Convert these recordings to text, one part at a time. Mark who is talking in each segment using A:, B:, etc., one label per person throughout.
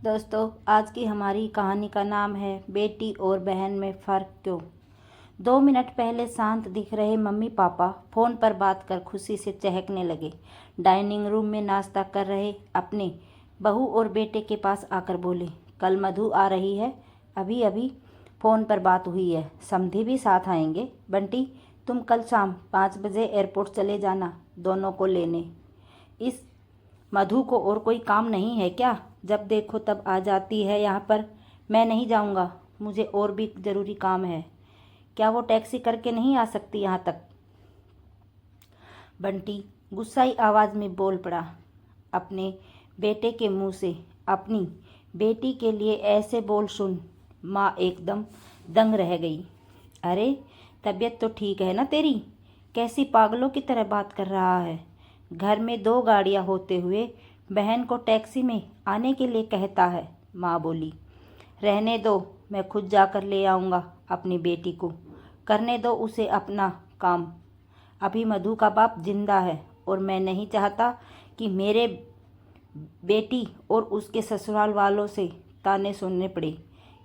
A: दोस्तों, आज की हमारी कहानी का नाम है बेटी और बहन में फ़र्क क्यों। 2 मिनट पहले शांत दिख रहे मम्मी पापा फ़ोन पर बात कर खुशी से चहकने लगे। डाइनिंग रूम में नाश्ता कर रहे अपने बहू और बेटे के पास आकर बोले, कल मधु आ रही है, अभी अभी फ़ोन पर बात हुई है, समधी भी साथ आएंगे। बंटी, तुम कल शाम 5 बजे एयरपोर्ट चले जाना, दोनों को लेने। इस मधु को और कोई काम नहीं है क्या? जब देखो तब आ जाती है यहाँ पर। मैं नहीं जाऊँगा, मुझे और भी ज़रूरी काम है। क्या वो टैक्सी करके नहीं आ सकती यहाँ तक? बंटी गुस्साई आवाज़ में बोल पड़ा। अपने बेटे के मुंह से अपनी बेटी के लिए ऐसे बोल सुन माँ एकदम दंग रह गई। अरे, तबीयत तो ठीक है ना तेरी? कैसी पागलों की तरह बात कर रहा है। घर में 2 गाड़ियाँ होते हुए बहन को टैक्सी में आने के लिए कहता है, माँ बोली। रहने दो, मैं खुद जाकर ले आऊँगा अपनी बेटी को। करने दो उसे अपना काम। अभी मधु का बाप जिंदा है और मैं नहीं चाहता कि मेरे बेटी और उसके ससुराल वालों से ताने सुनने पड़े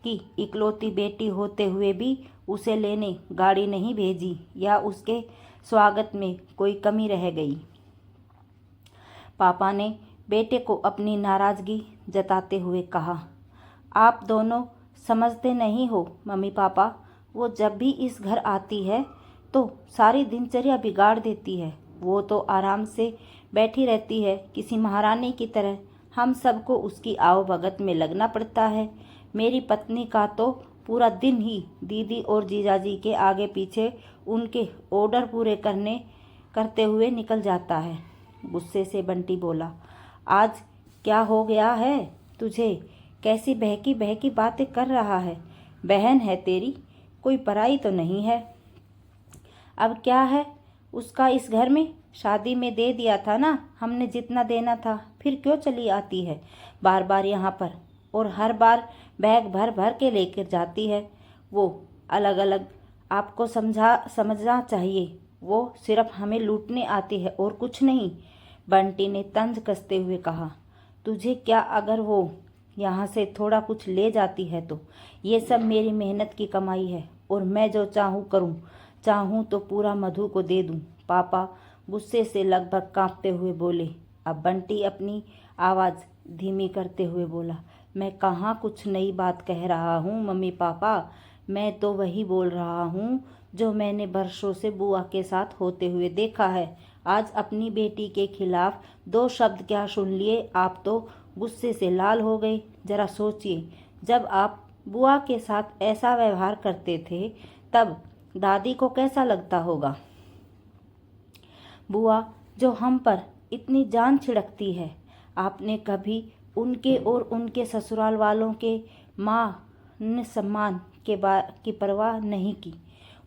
A: कि इकलौती बेटी होते हुए भी उसे लेने गाड़ी नहीं भेजी या उसके स्वागत में कोई कमी रह गई। पापा ने बेटे को अपनी नाराज़गी जताते हुए कहा, आप दोनों समझते नहीं हो मम्मी पापा। वो जब भी इस घर आती है तो सारी दिनचर्या बिगाड़ देती है। वो तो आराम से बैठी रहती है किसी महारानी की तरह। हम सबको उसकी आवभगत में लगना पड़ता है। मेरी पत्नी का तो पूरा दिन ही दीदी और जीजाजी के आगे पीछे उनके ऑर्डर पूरे करते हुए निकल जाता है। गुस्से से बंटी बोला, आज क्या हो गया है तुझे? कैसी बहकी बहकी बातें कर रहा है? बहन है तेरी, कोई पराई तो नहीं है। अब क्या है उसका इस घर में? शादी में दे दिया था ना हमने जितना देना था, फिर क्यों चली आती है बार बार यहाँ पर? और हर बार बैग भर भर के लेकर जाती है। वो अलग अलग आपको समझना चाहिए। वो सिर्फ हमें लूटने आती है और कुछ नहीं। बंटी ने तंज कसते हुए कहा, तुझे क्या अगर वो यहाँ से थोड़ा कुछ ले जाती है तो? ये सब मेरी मेहनत की कमाई है और मैं जो चाहूँ करूँ। चाहूँ तो पूरा मधु को दे दूँ। पापा गुस्से से लगभग कांपते हुए बोले। अब बंटी अपनी आवाज़ धीमी करते हुए बोला, मैं कहाँ कुछ नई बात कह रहा हूँ मम्मी पापा। मैं तो वही बोल रहा हूँ जो मैंने बरसों से बुआ के साथ होते हुए देखा है। आज अपनी बेटी के खिलाफ 2 शब्द क्या सुन लिए आप तो गुस्से से लाल हो गए। जरा सोचिए, जब आप बुआ के साथ ऐसा व्यवहार करते थे तब दादी को कैसा लगता होगा। बुआ जो हम पर इतनी जान छिड़कती है, आपने कभी उनके और उनके ससुराल वालों के मान सम्मान की परवाह नहीं की।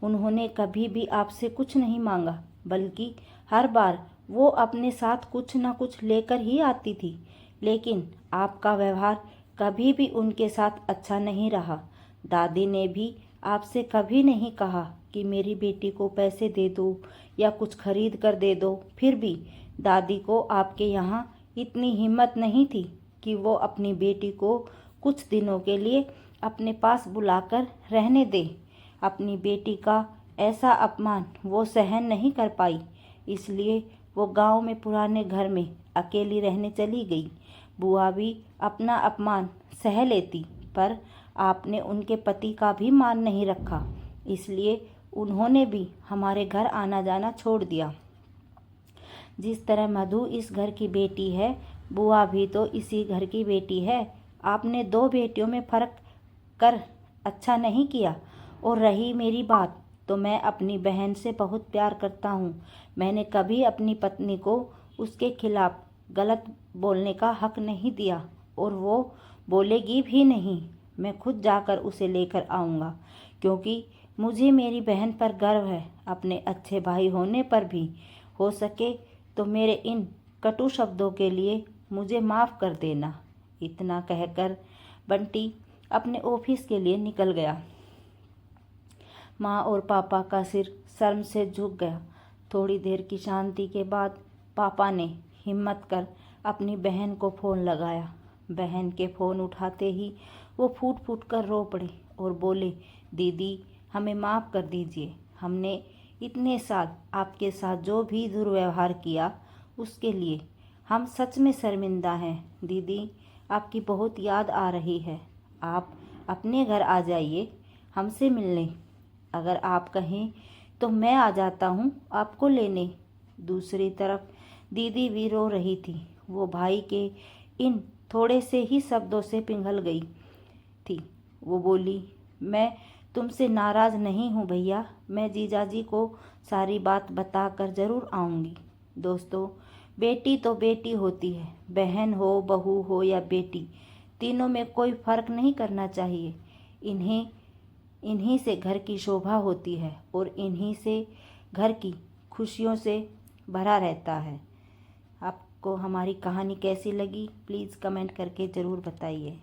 A: उन्होंने कभी भी आपसे कुछ नहीं मांगा, बल्कि हर बार वो अपने साथ कुछ ना कुछ लेकर ही आती थी। लेकिन आपका व्यवहार कभी भी उनके साथ अच्छा नहीं रहा। दादी ने भी आपसे कभी नहीं कहा कि मेरी बेटी को पैसे दे दो या कुछ खरीद कर दे दो। फिर भी दादी को आपके यहाँ इतनी हिम्मत नहीं थी कि वो अपनी बेटी को कुछ दिनों के लिए अपने पास बुलाकर रहने दे। अपनी बेटी का ऐसा अपमान वो सहन नहीं कर पाई, इसलिए वो गांव में पुराने घर में अकेली रहने चली गई। बुआ भी अपना अपमान सह लेती, पर आपने उनके पति का भी मान नहीं रखा, इसलिए उन्होंने भी हमारे घर आना जाना छोड़ दिया। जिस तरह मधु इस घर की बेटी है, बुआ भी तो इसी घर की बेटी है। आपने 2 बेटियों में फ़र्क कर अच्छा नहीं किया। और रही मेरी बात, तो मैं अपनी बहन से बहुत प्यार करता हूँ। मैंने कभी अपनी पत्नी को उसके खिलाफ गलत बोलने का हक नहीं दिया और वो बोलेगी भी नहीं। मैं खुद जाकर उसे लेकर आऊँगा, क्योंकि मुझे मेरी बहन पर गर्व है, अपने अच्छे भाई होने पर भी। हो सके तो मेरे इन कटु शब्दों के लिए मुझे माफ़ कर देना। इतना कहकर बंटी अपने ऑफिस के लिए निकल गया। माँ और पापा का सिर शर्म से झुक गया। थोड़ी देर की शांति के बाद पापा ने हिम्मत कर अपनी बहन को फ़ोन लगाया। बहन के फ़ोन उठाते ही वो फूट फूट कर रो पड़े और बोले, दीदी हमें माफ़ कर दीजिए, हमने इतने साल आपके साथ जो भी दुर्व्यवहार किया उसके लिए हम सच में शर्मिंदा हैं। दीदी आपकी बहुत याद आ रही है, आप अपने घर आ जाइए हमसे मिलने। अगर आप कहें तो मैं आ जाता हूँ आपको लेने। दूसरी तरफ दीदी भी रो रही थी। वो भाई के इन थोड़े से ही शब्दों से पिघल गई थी। वो बोली, मैं तुमसे नाराज़ नहीं हूँ भैया, मैं जीजाजी को सारी बात बता कर ज़रूर आऊँगी। दोस्तों, बेटी तो बेटी होती है, बहन हो, बहू हो या बेटी, तीनों में कोई फ़र्क नहीं करना चाहिए। इन्हीं से घर की शोभा होती है और इन्हीं से घर की खुशियों से भरा रहता है। आपको हमारी कहानी कैसी लगी प्लीज़ कमेंट करके ज़रूर बताइए।